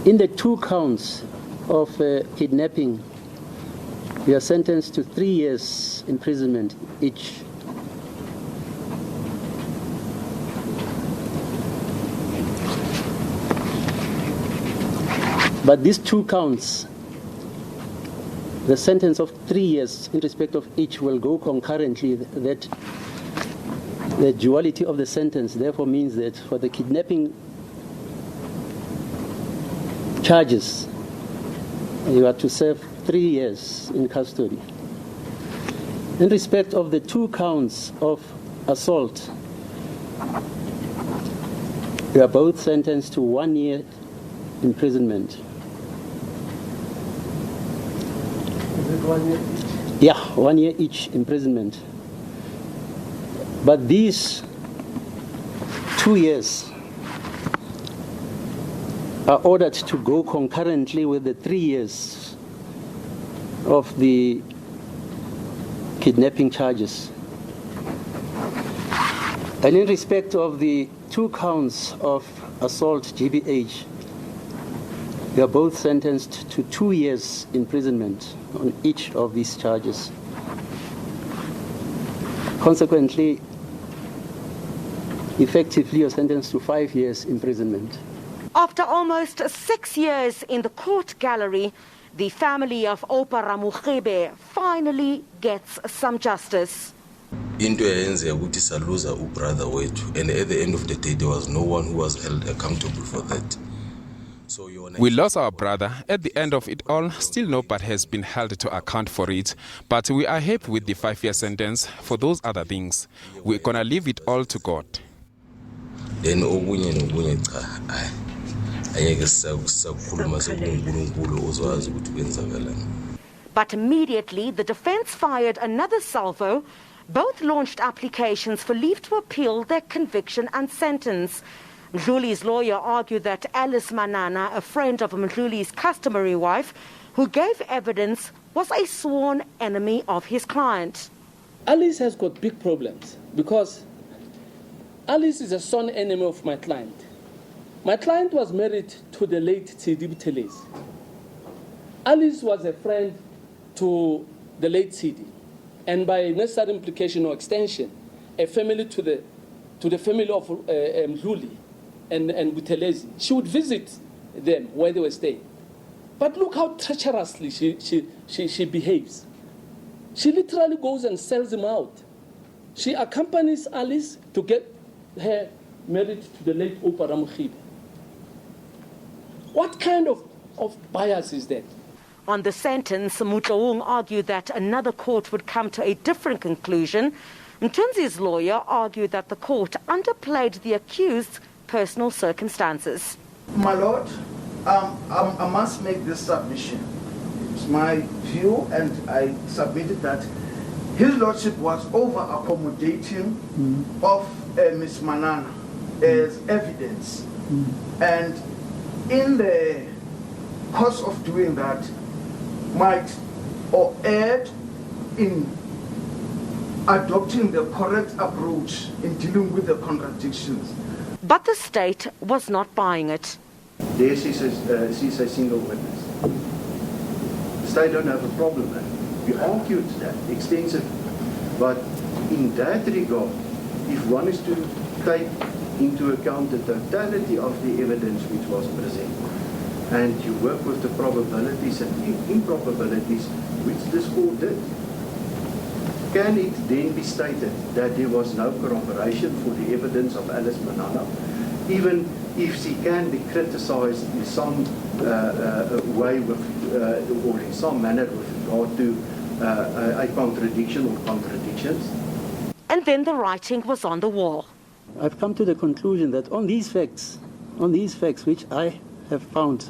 In the 2 counts of kidnapping, you are sentenced to 3 years imprisonment each. But these 2 counts, the sentence of 3 years in respect of each will go concurrently. That the duality of the sentence therefore means that for the kidnapping charges, you are to serve 3 years in custody. In respect of the 2 counts of assault, you are both sentenced to 1 year imprisonment. Is it 1 year each? Yeah, 1 year each imprisonment. But these 2 years are ordered to go concurrently with the 3 years of the kidnapping charges. And in respect of the 2 counts of assault GBH, they are both sentenced to 2 years imprisonment on each of these charges. Consequently, effectively you're sentenced to 5 years imprisonment. After almost 6 years in the court gallery, the family of Oupa Ramogibe finally gets some justice. Into eyenzeka ukuthi saluza ubrother wethu, and at the end of the day there was no one who was held accountable for that. We lost our brother. At the end of it all, still nobody has been held to account for it. But we are happy with the 5-year sentence for those other things. We're going to leave it all to God. Then okunye nokunye cha ayeke sakhuluma sekuNkulunkulu ozazi ukuthi kwenzakalani. But immediately the defense fired another salvo. Both launched applications for leave to appeal their conviction and sentence. Mdluli's lawyer argued that Alice Manana, a friend of Mdluli's customary wife, who gave evidence, was a sworn enemy of his client. Alice has got big problems because Alice is a sworn enemy of my client. My client was married to the late T.D. Mthunzi. Alice was a friend to the late T.D. and by necessary implication or extension, a family to the family of Mdluli and Mthunzi. She would visit them where they were staying. But look how treacherously she behaves. She literally goes and sells him out. She accompanies Alice to get her married to the late Oupa Ramogibe. What kind of bias is that? On the sentence, Mdluli argued that another court would come to a different conclusion. Mthunzi's lawyer argued that the court underplayed the accused's personal circumstances. My Lord, I must make this submission. It's my view, and I submitted that His Lordship was over-accommodating of Ms. Manana as evidence. And in the course of doing that, might or erred in adopting the correct approach in dealing with the contradictions. But the state was not buying it. There she's a single witness. The state don't have a problem there. We argued that extensively. But in that regard, if one is to take into account the totality of the evidence which was presented, and you work with the probabilities and improbabilities which this court did, can it then be stated that there was no corroboration for the evidence of Alice Manana, even if she can be criticized in some way with, or in some manner with regard to a contradiction or contradictions? And then the writing was on the wall. I've come to the conclusion that on these facts which I have found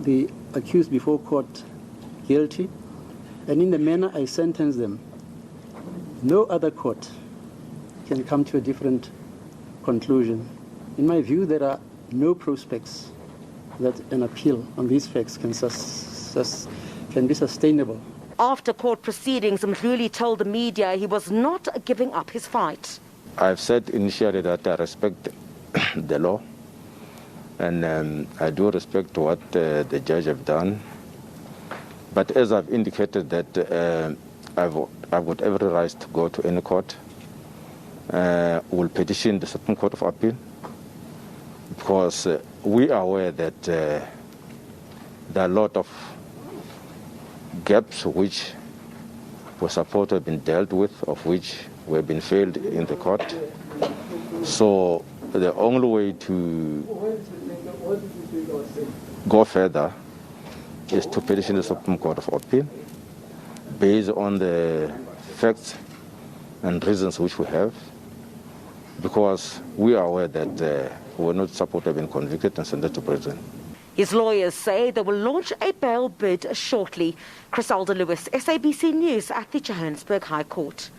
the accused before court guilty, and in the manner I sentence them, no other court can come to a different conclusion. In my view, there are no prospects that an appeal on these facts can be sustainable. After court proceedings, Mdluli told the media he was not giving up his fight. I've said initially that I respect the law. And I do respect what the judge have done. But as I've indicated that I've got every right to go to any court. We'll petition the Supreme Court of Appeal because we are aware that there are a lot of gaps which were supposed to have been dealt with, of which were been failed in the court. So the only way to go further is to petition the Supreme Court of Appeal based on the facts and reasons which we have, because we are aware that we were not supposed to have been convicted and sentenced to prison. His lawyers say they will launch a bail bid shortly. Criselda Lewis, SABC News at the Johannesburg High Court.